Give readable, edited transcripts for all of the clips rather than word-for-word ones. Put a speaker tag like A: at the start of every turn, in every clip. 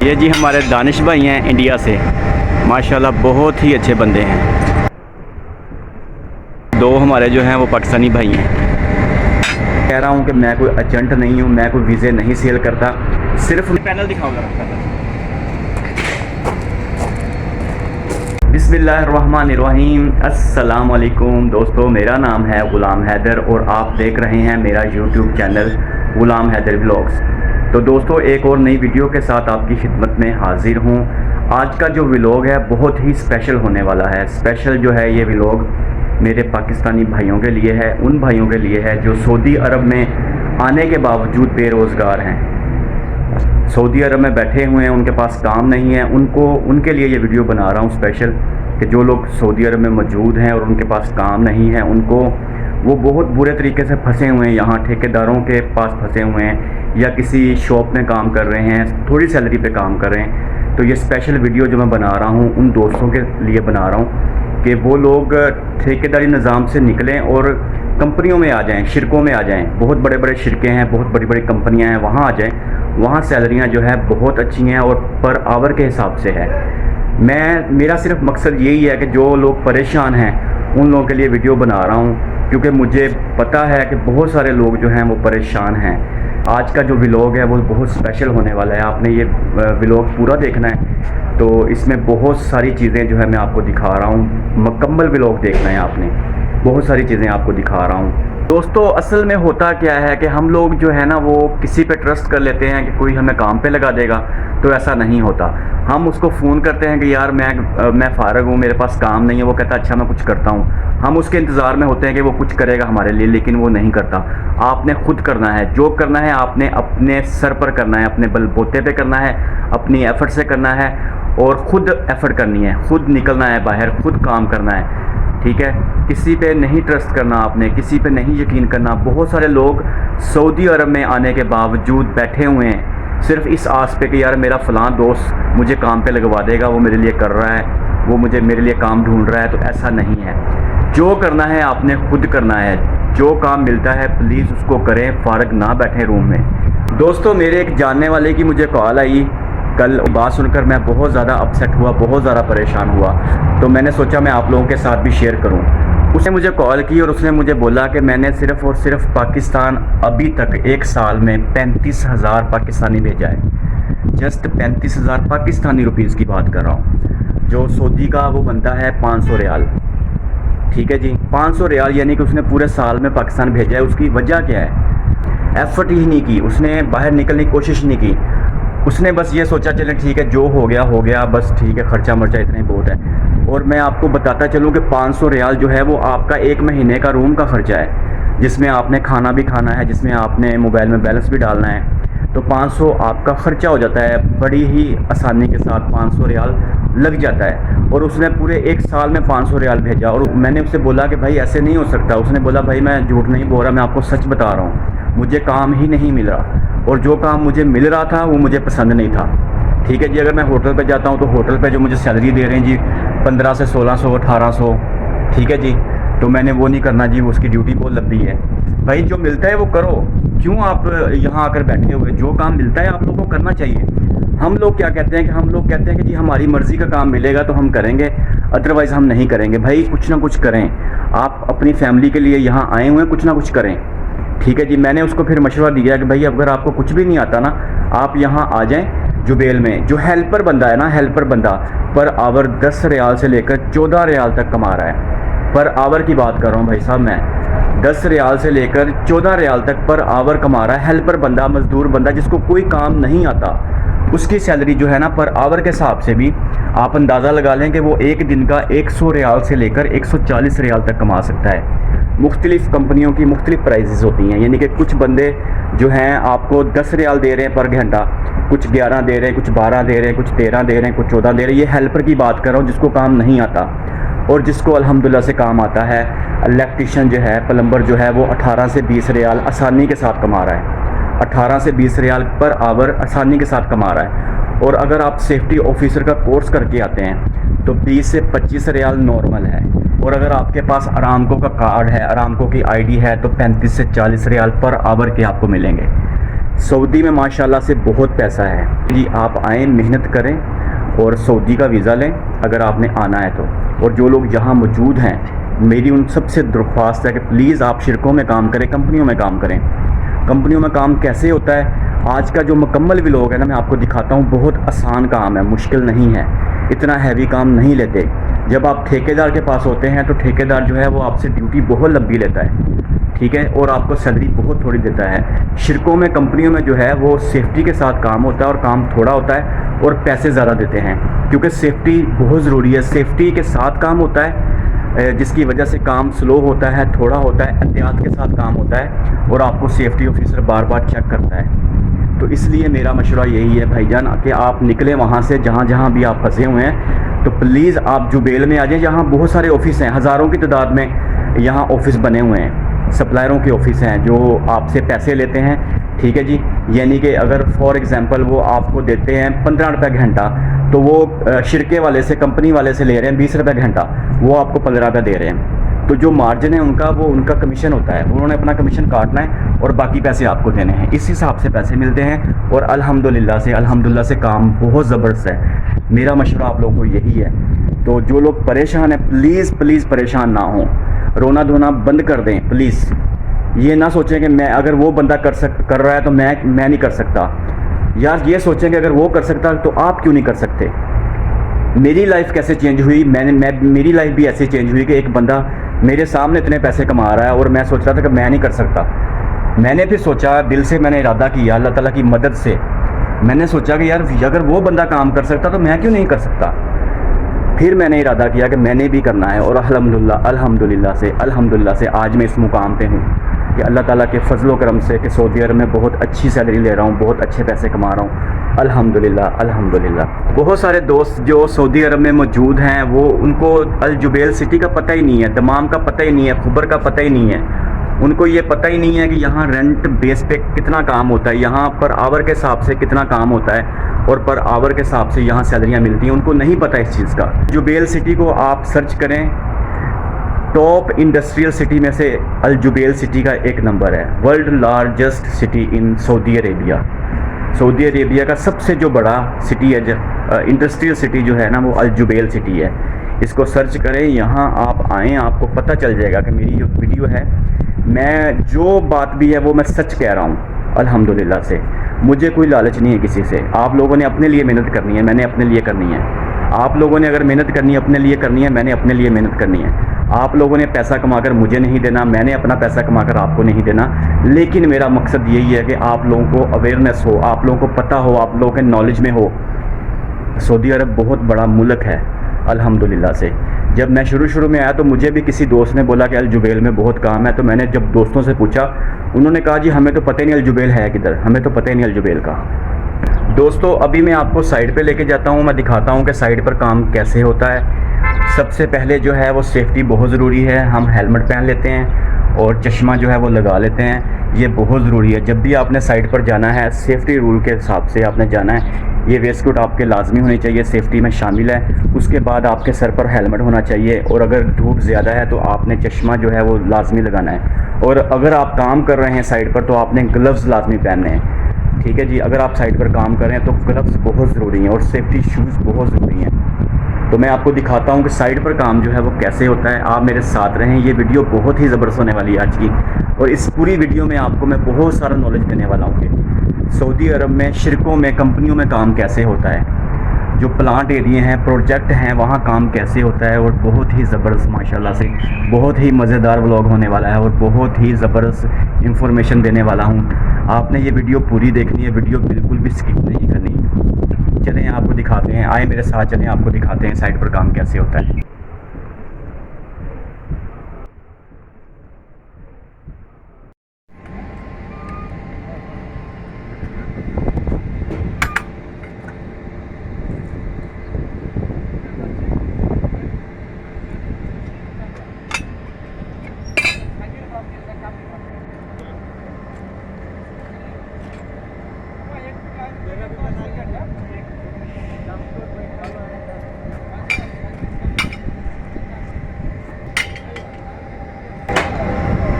A: ये जी हमारे दानिश भाई हैं इंडिया से, माशाल्लाह बहुत ही अच्छे बंदे हैं। दो हमारे जो हैं वो पाकिस्तानी भाई हैं। कह रहा हूँ कि मैं कोई एजेंट नहीं हूँ, मैं कोई वीज़े नहीं सेल करता, सिर्फ पैनल दिखाऊंगा। बिस्मिल्लाहिर्रहमानिर्रहीम, अस्सलाम वालेकुम दोस्तों, मेरा नाम है ग़ुलाम हैदर और आप देख रहे हैं मेरा यूट्यूब चैनल ग़ुलाम हैदर व्लॉग्स। तो दोस्तों, एक और नई वीडियो के साथ आपकी खिदमत में हाजिर हूँ। आज का जो व्लॉग है बहुत ही स्पेशल होने वाला है। स्पेशल जो है ये व्लॉग मेरे पाकिस्तानी भाइयों के लिए है, उन भाइयों के लिए है जो सऊदी अरब में आने के बावजूद बेरोज़गार हैं, सऊदी अरब में बैठे हुए हैं, उनके पास काम नहीं है। उनके लिए ये वीडियो बना रहा हूँ स्पेशल, कि जो लोग सऊदी अरब में मौजूद हैं और उनके पास काम नहीं है, वो बहुत बुरे तरीके से फंसे हुए हैं, यहाँ ठेकेदारों के पास फंसे हुए हैं या किसी शॉप में काम कर रहे हैं, थोड़ी सैलरी पे काम कर रहे हैं। तो ये स्पेशल वीडियो जो मैं बना रहा हूँ उन दोस्तों के लिए बना रहा हूँ कि वो लोग ठेकेदारी निज़ाम से निकलें और कंपनियों में आ जाएं, शिरकों में आ जाएं। बहुत बड़े बड़े शिरके हैं, बहुत बड़ी बड़ी कंपनियां हैं, वहाँ आ जाएं। वहाँ सैलरियाँ जो है बहुत अच्छी हैं और पर आवर के हिसाब से है। मेरा सिर्फ मकसद यही है कि जो लोग परेशान हैं उन लोगों के लिए वीडियो बना रहा हूँ, क्योंकि मुझे पता है कि बहुत सारे लोग जो हैं वो परेशान हैं। आज का जो व्लॉग है वो बहुत स्पेशल होने वाला है, आपने ये व्लॉग पूरा देखना है। तो इसमें बहुत सारी चीज़ें जो है मैं आपको दिखा रहा हूँ, मुकम्मल व्लॉग देखना है आपने, बहुत सारी चीज़ें आपको दिखा रहा हूँ। दोस्तों, असल में होता क्या है कि हम लोग जो है ना वो किसी पे ट्रस्ट कर लेते हैं कि कोई हमें काम पे लगा देगा, तो ऐसा नहीं होता। हम उसको फ़ोन करते हैं कि यार मैं फ़ारग हूँ, मेरे पास काम नहीं है। वो कहता है अच्छा मैं कुछ करता हूँ। हम उसके इंतज़ार में होते हैं कि वो कुछ करेगा हमारे लिए, लेकिन वो नहीं करता। आपने खुद करना है, जो करना है आपने अपने सर पर करना है, अपने बलबूते पे करना है, अपनी एफ़र्ट से करना है और ख़ुद एफ़र्ट करनी है, खुद निकलना है बाहर, खुद काम करना है, ठीक है। किसी पे नहीं ट्रस्ट करना, आपने किसी पे नहीं यकीन करना। बहुत सारे लोग सऊदी अरब में आने के बावजूद बैठे हुए हैं सिर्फ इस आस पे कि यार मेरा फ़लाँ दोस्त मुझे काम पे लगवा देगा, वो मेरे लिए कर रहा है, वो मेरे लिए काम ढूंढ रहा है। तो ऐसा नहीं है, जो करना है आपने खुद करना है। जो काम मिलता है प्लीज़ उसको करें, फ़ारग ना बैठें रूम में। दोस्तों, मेरे एक जानने वाले की मुझे कॉल आई कल, बात सुनकर मैं बहुत ज़्यादा अपसेट हुआ, बहुत ज़्यादा परेशान हुआ। तो मैंने सोचा मैं आप लोगों के साथ भी शेयर करूं। उसने मुझे कॉल की और उसने मुझे बोला कि मैंने सिर्फ़ और सिर्फ पाकिस्तान अभी तक एक साल में 35,000 पाकिस्तानी भेजा है। जस्ट 35,000 पाकिस्तानी रुपीज़ की बात कर रहा हूँ। जो सऊदी का वो बनता है 500 रियाल, ठीक है जी, 500 रियाल, यानी कि उसने पूरे साल में पाकिस्तान भेजा है। उसकी वजह क्या है? एफ़र्ट ही नहीं की उसने, बाहर निकलने की कोशिश नहीं की उसने। बस ये सोचा चले ठीक है, जो हो गया बस ठीक है, ख़र्चा मर्चा इतना ही बहुत है। और मैं आपको बताता चलूँ कि 500 रियाल जो है वो आपका एक महीने का रूम का ख़र्चा है, जिसमें आपने खाना भी खाना है, जिसमें आपने मोबाइल में बैलेंस भी डालना है। तो 500 आपका ख़र्चा हो जाता है, बड़ी ही आसानी के साथ 500 रियाल लग जाता है। और उसने पूरे एक साल में 500 रियाल भेजा। और मैंने उससे बोला कि भाई ऐसे नहीं हो सकता। उसने बोला भाई मैं झूठ नहीं बोल रहा, मैं आपको सच बता रहा हूँ, मुझे काम ही नहीं मिल रहा, और जो काम मुझे मिल रहा था वो मुझे पसंद नहीं था, ठीक है जी। अगर मैं होटल पे जाता हूँ तो होटल पे जो मुझे सैलरी दे रहे हैं जी 1500 से 1600 1800, ठीक है जी, तो मैंने वो नहीं करना जी, उसकी ड्यूटी बहुत लंबी है। भाई जो मिलता है वो करो, क्यों आप यहाँ आकर बैठे हुए? जो काम मिलता है आप लोगों को करना चाहिए। हम लोग क्या कहते हैं कि हम लोग कहते हैं कि जी हमारी मर्ज़ी का काम मिलेगा तो हम करेंगे, अदरवाइज़ हम नहीं करेंगे। भाई कुछ ना कुछ करें, आप अपनी फैमिली के लिए यहाँ आए हुए हैं, कुछ ना कुछ करें, ठीक है जी। मैंने उसको फिर मशवरा दिया कि भाई अगर आपको कुछ भी नहीं आता ना, आप यहाँ आ जाएं जुबेल में। जो हेल्पर बंदा है ना, हेल्पर बंदा पर आवर 10 रियाल से लेकर 14 रियाल तक कमा रहा है। पर आवर की बात कर रहा हूँ भाई साहब, मैं 10 रियाल से लेकर 14 रियाल तक पर आवर कमा रहा है। हेल्पर बंदा, मज़दूर बंदा जिसको कोई काम नहीं आता, उसकी सैलरी जो है ना पर आवर के हिसाब से भी आप अंदाज़ा लगा लें कि वो एक दिन का 100 रियाल से लेकर 140 रियाल तक कमा सकता है। मुख्तलिफ़ कंपनियों की मुख्तलिफ़ प्राइसेस होती हैं, यानी कि कुछ बंदे जो हैं आपको 10 रियाल दे रहे हैं पर घंटा, कुछ 11 दे रहे हैं, कुछ 12 दे रहे हैं, कुछ 13 दे रहे हैं, कुछ 14 दे रहे हैं। ये हेल्पर की बात कर रहा हूँ जिसको काम नहीं आता, और जिसको अल्हम्दुलिल्लाह से काम आता है। इलेक्ट्रीशियन जो है, प्लम्बर जो है, वो 18 से 20 रियाल आसानी के साथ कमा रहा है। 18 से 20 रियाल पर आवर आसानी के साथ कमा रहा है। और अगर आप सेफ्टी ऑफिसर का कोर्स करके आते हैं तो 20 से 25 रियाल नॉर्मल है। और अगर आपके पास अरामको का कार्ड है, अरामको की आईडी है, तो 35 से 40 रियाल पर आवर के आपको मिलेंगे। सऊदी में माशाल्लाह से बहुत पैसा है जी। आप आएँ, मेहनत करें और सऊदी का वीज़ा लें अगर आपने आना है तो। और जो लोग यहाँ मौजूद हैं, मेरी उन सबसे दरख्वास्त है कि प्लीज़ आप शिरकों में काम करें, कंपनियों में काम करें। कंपनियों में काम कैसे होता है, आज का जो मुकम्मल व्लॉग है ना, मैं आपको दिखाता हूँ। बहुत आसान काम है, मुश्किल नहीं है, इतना हैवी काम नहीं लेते। जब आप ठेकेदार के पास होते हैं तो ठेकेदार जो है वो आपसे ड्यूटी बहुत लंबी लेता है, ठीक है, और आपको सैलरी बहुत थोड़ी देता है। शिरकों में, कंपनियों में जो है वो सेफ्टी के साथ काम होता है और काम थोड़ा होता है और पैसे ज़्यादा देते हैं, क्योंकि सेफ्टी बहुत ज़रूरी है। सेफ्टी के साथ काम होता है, जिसकी वजह से काम स्लो होता है, थोड़ा होता है, एहतियात के साथ काम होता है और आपको सेफ्टी ऑफिसर बार बार चेक करता है। तो इसलिए मेरा मशवरा यही है भाईजान कि आप निकलें वहाँ से, जहाँ जहाँ भी आप फंसे हुए हैं, तो प्लीज़ आप जुबेल में आ जाएँ। यहाँ बहुत सारे ऑफिस हैं, हज़ारों की तादाद में यहाँ ऑफिस बने हुए हैं, सप्लायरों के ऑफिस हैं जो आपसे पैसे लेते हैं, ठीक है जी। यानी कि अगर फॉर एग्ज़ाम्पल वो आपको देते हैं 15 रुपये घंटा, तो वो शिरके वाले से, कंपनी वाले से ले रहे हैं 20 रुपये घंटा, वो आपको 15 रुपये दे रहे हैं। तो जो मार्जिन है उनका, वो उनका कमीशन होता है, उन्होंने अपना कमीशन काटना है और बाकी पैसे आपको देने हैं। इस हिसाब से पैसे मिलते हैं और अल्हम्दुलिल्लाह से काम बहुत ज़बरदस्त है। मेरा मशवरा आप लोगों को यही है। तो जो लोग परेशान हैं, प्लीज़ परेशान ना हों, रोना धोना बंद कर दें प्लीज़। ये ना सोचें कि मैं, अगर वो बंदा कर रहा है तो मैं नहीं कर सकता। यार ये सोचें कि अगर वो कर सकता तो आप क्यों नहीं कर सकते। मेरी लाइफ कैसे चेंज हुई, मेरी लाइफ भी ऐसे चेंज हुई कि एक बंदा मेरे सामने इतने पैसे कमा रहा है और मैं सोच रहा था कि मैं नहीं कर सकता। मैंने फिर सोचा, दिल से मैंने इरादा किया अल्लाह ताला की मदद से, मैंने सोचा कि यार अगर वो बंदा काम कर सकता तो मैं क्यों नहीं कर सकता। फिर मैंने इरादा किया कि मैंने भी करना है और अल्हम्दुलिल्लाह से आज मैं इस मुकाम पे हूँ कि अल्लाह ताला के फजलो करम से कि सऊदी अरब में बहुत अच्छी सैलरी ले रहा हूँ, बहुत अच्छे पैसे कमा रहा हूँ, अल्हम्दुलिल्लाह। बहुत सारे दोस्त जो सऊदी अरब में मौजूद हैं, वो उनको अल जुबैल सिटी का पता ही नहीं है, दमाम का पता ही नहीं है, खुबर का पता ही नहीं है। उनको ये पता ही नहीं है कि यहाँ रेंट बेस पे कितना काम होता है, यहाँ पर आवर के हिसाब से कितना काम होता है और पर आवर के हिसाब से यहाँ सैलरियाँ मिलती हैं। उनको नहीं पता इस चीज़ का। जुबैल सिटी को आप सर्च करें, टॉप इंडस्ट्रियल सिटी में से अल जुबैल सिटी का एक नंबर है। World largest city in Saudi Arabia. Saudi Arabia का सबसे जो बड़ा सिटी है, इंडस्ट्रियल सिटी जो है ना, वो अल जुबैल सिटी है। इसको सर्च करें, यहाँ आप आएँ, आपको पता चल जाएगा कि मेरी जो वीडियो है, मैं जो बात भी है वो मैं सच कह रहा हूँ अल्हम्दुलिल्लाह से। मुझे कोई लालच नहीं है किसी से। आप लोगों ने अपने लिए मेहनत करनी है, मैंने अपने लिए करनी है। आप लोगों ने अगर मेहनत करनी है, अपने लिए करनी है, मैंने अपने लिए मेहनत करनी है। आप लोगों ने पैसा कमाकर मुझे नहीं देना, मैंने अपना पैसा कमाकर आपको नहीं देना। लेकिन मेरा मकसद यही है कि आप लोगों को अवेयरनेस हो, आप लोगों को पता हो, आप लोगों के नॉलेज में हो। सऊदी अरब बहुत बड़ा मुल्क है अल्हम्दुलिल्लाह से। जब मैं शुरू में आया तो मुझे भी किसी दोस्त ने बोला कि अल जुबैल में बहुत काम है, तो मैंने जब दोस्तों से पूछा, उन्होंने कहा जी हमें तो पता ही नहीं अल जुबैल है किधर, हमें तो पता ही नहीं अल जुबैल का। दोस्तों अभी मैं आपको साइड पे लेके जाता हूँ, मैं दिखाता हूँ कि साइड पर काम कैसे होता है। सबसे पहले जो है वो सेफ्टी बहुत ज़रूरी है। हम हेलमेट पहन लेते हैं और चश्मा जो है वो लगा लेते हैं, ये बहुत ज़रूरी है। जब भी आपने साइड पर जाना है, सेफ्टी रूल के हिसाब से आपने जाना है। ये वेस्ट कोट आपके लाजमी होनी चाहिए, सेफ्टी में शामिल है। उसके बाद आपके सर पर हेलमेट होना चाहिए और अगर धूप ज़्यादा है तो आपने चश्मा जो है वो लाजमी लगाना है। और अगर आप काम कर रहे हैं साइड पर तो आपने ग्लव्स लाजमी पहनने हैं, ठीक है जी। अगर आप साइड पर काम कर रहे हैं तो ग्लव्स बहुत ज़रूरी हैं और सेफ्टी शूज़ बहुत ज़रूरी हैं। तो मैं आपको दिखाता हूँ कि साइड पर काम जो है वो कैसे होता है। आप मेरे साथ रहें, ये वीडियो बहुत ही ज़बरदस्त होने वाली है आज की। और इस पूरी वीडियो में आपको मैं बहुत सारा नॉलेज देने वाला हूँ कि सऊदी अरब में, शिरकों में, कंपनियों में काम कैसे होता है, जो प्लांट एरिए हैं, प्रोजेक्ट हैं, वहाँ काम कैसे होता है। और बहुत ही ज़बरदस्त माशाल्लाह से बहुत ही मज़ेदार व्लॉग होने वाला है और बहुत ही ज़बरदस्त इंफॉर्मेशन देने वाला हूँ। आपने ये वीडियो पूरी देखनी है, वीडियो बिल्कुल भी स्किप नहीं करनी। चलें आपको दिखाते हैं, आए मेरे साथ चलें, आपको दिखाते हैं साइड पर काम कैसे होता है।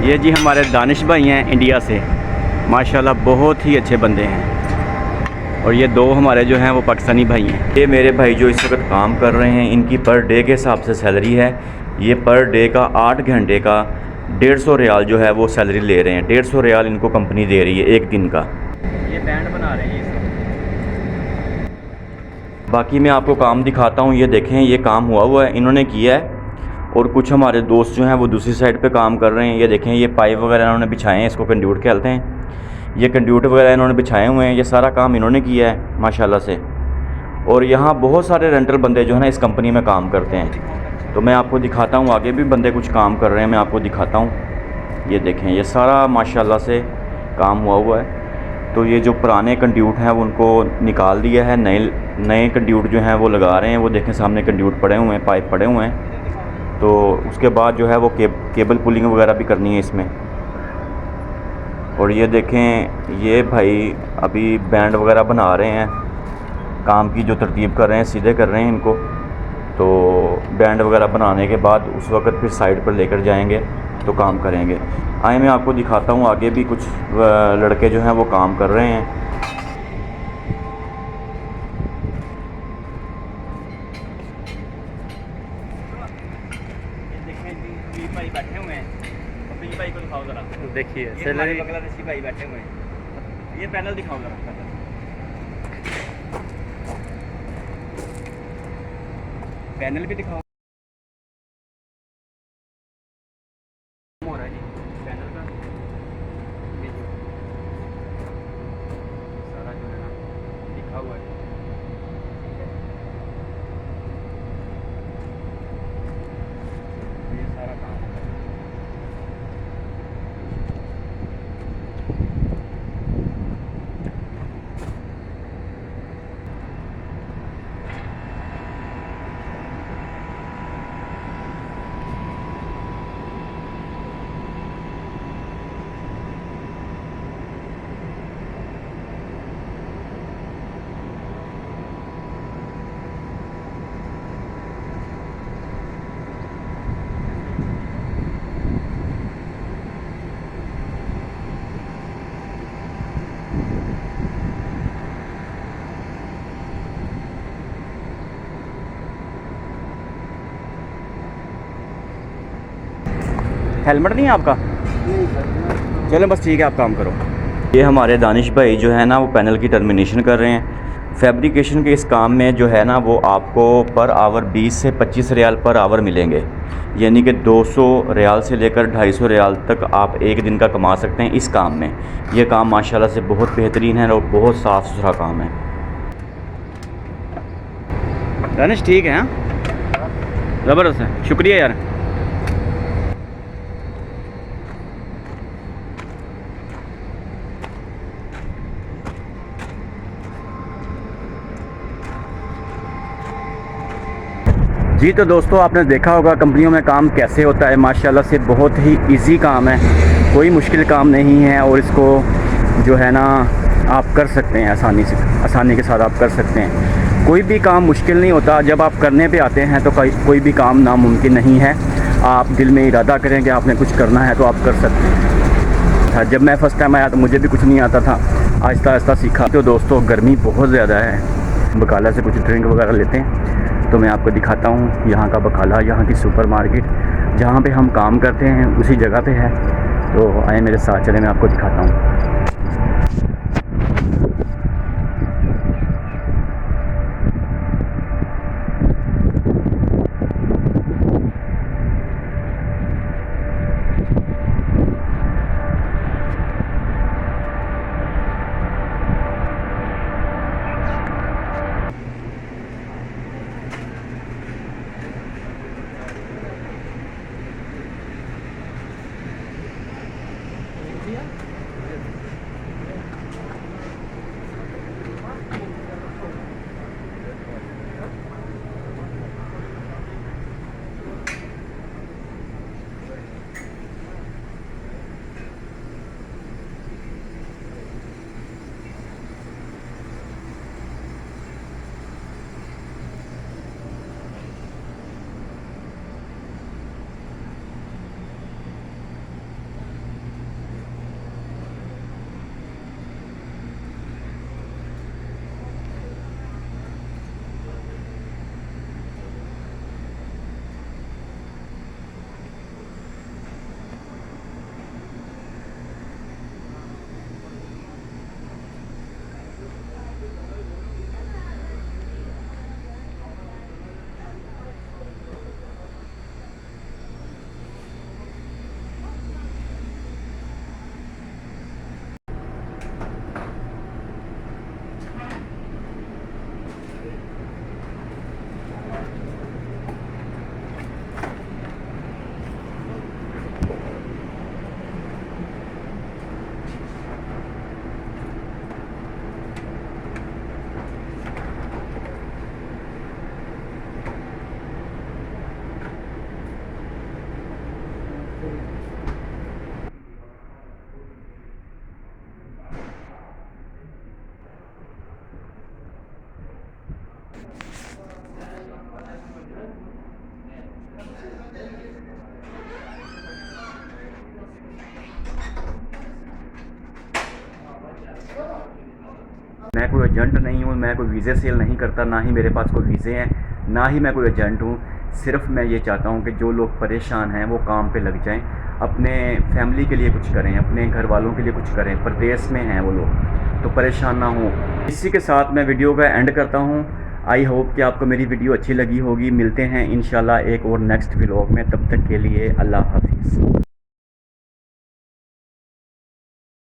A: ये जी हमारे दानिश भाई हैं इंडिया से, माशाल्लाह बहुत ही अच्छे बंदे हैं। और ये दो हमारे जो हैं वो पाकिस्तानी भाई हैं। ये मेरे भाई जो इस वक्त काम कर रहे हैं, इनकी पर डे के हिसाब से सैलरी है। ये पर डे का 8 घंटे का 150 रियाल जो है वो सैलरी ले रहे हैं। 150 रियाल इनको कंपनी दे रही है एक दिन का। ये बैंड बना रहे हैं ये सब। बाकी मैं आपको काम दिखाता हूँ। ये देखें, ये काम हुआ है, इन्होंने किया है। और कुछ हमारे दोस्त जो हैं वो दूसरी साइड पे काम कर रहे हैं। ये देखें, ये पाइप वगैरह इन्होंने बिछाए हैं, इसको कंड्यूट कहते हैं। ये कंड्यूट वगैरह इन्होंने बिछाए हुए हैं। ये सारा काम इन्होंने किया है माशाल्लाह से। और यहाँ बहुत सारे रेंटल बंदे जो है ना इस कंपनी में काम करते हैं। तो मैं आपको दिखाता हूँ, आगे भी बंदे कुछ काम कर रहे हैं, मैं आपको दिखाता हूँ। ये देखें, ये सारा माशाल्लाह से काम हुआ है। तो ये जो पुराने कंड्यूट हैं वो उनको निकाल दिया है, नए कंड्यूट जो हैं वो लगा रहे हैं। वो देखें सामने कंड्यूट पड़े हुए हैं, पाइप पड़े हुए हैं। तो उसके बाद जो है वो केबल पुलिंग वगैरह भी करनी है इसमें। और ये देखें, ये भाई अभी बैंड वगैरह बना रहे हैं, काम की जो तरतीब कर रहे हैं सीधे कर रहे हैं इनको। तो बैंड वगैरह बनाने के बाद उस वक्त फिर साइड पर लेकर जाएंगे तो काम करेंगे। आए मैं आपको दिखाता हूँ, आगे भी कुछ लड़के जो हैं वो काम कर रहे हैं। भाई बैठे हुए हैं, भाई को दिखाओ जरा।
B: देखिए
A: सैलरी बांग्लादेशी भाई बैठे हुए हैं। ये पैनल दिखाओ जरा, पैनल भी दिखाओ। हो रहा है जी पैनल का, ये जो सारा जो है ना लिखा हुआ है। ये सारा काम होता है। हेलमेट नहीं है आपका? चलो बस ठीक है, आप काम करो। ये हमारे दानिश भाई जो है ना वो पैनल की टर्मिनेशन कर रहे हैं। फैब्रिकेशन के इस काम में जो है ना वो आपको पर आवर 20 से 25 रियाल पर आवर मिलेंगे। यानी कि 200 रियाल से लेकर 250 रियाल तक आप एक दिन का कमा सकते हैं इस काम में। ये काम माशाल्लाह से बहुत बेहतरीन है और बहुत साफ़ सुथरा काम है। दानिश ठीक है, हाँ ज़बरदस्त है, शुक्रिया यार। जी तो दोस्तों, आपने देखा होगा कंपनियों में काम कैसे होता है। माशाल्लाह से बहुत ही इजी काम है, कोई मुश्किल काम नहीं है। और इसको जो है ना आप कर सकते हैं आसानी के साथ आप कर सकते हैं। कोई भी काम मुश्किल नहीं होता। जब आप करने पे आते हैं तो कोई भी काम नामुमकिन नहीं है। आप दिल में इरादा करें कि आपने कुछ करना है तो आप कर सकते हैं। जब मैं फ़र्स्ट टाइम आया तो मुझे भी कुछ नहीं आता था, आहिस्ता आहिस्ता सीखा। तो दोस्तों गर्मी बहुत ज़्यादा है, बकाला से कुछ ड्रिंक वगैरह लेते हैं। तो मैं आपको दिखाता हूँ यहाँ का बकाला, यहाँ की सुपर मार्केट जहाँ पे हम काम करते हैं उसी जगह पे है। तो आए मेरे साथ चले, मैं आपको दिखाता हूँ। मैं कोई एजेंट नहीं हूँ, मैं कोई वीज़े सेल नहीं करता, ना ही मेरे पास कोई वीज़े हैं, ना ही मैं कोई एजेंट हूँ। सिर्फ मैं ये चाहता हूँ कि जो लोग परेशान हैं वो काम पे लग जाएं, अपने फैमिली के लिए कुछ करें, अपने घर वालों के लिए कुछ करें। परदेश में हैं वो लोग तो परेशान ना हों। इसी के साथ मैं वीडियो का एंड करता हूँ। आई होप कि आपको मेरी वीडियो अच्छी लगी होगी। मिलते हैं इंशाल्लाह एक और नेक्स्ट व्लॉग में, तब तक के लिए अल्लाह हाफिज़।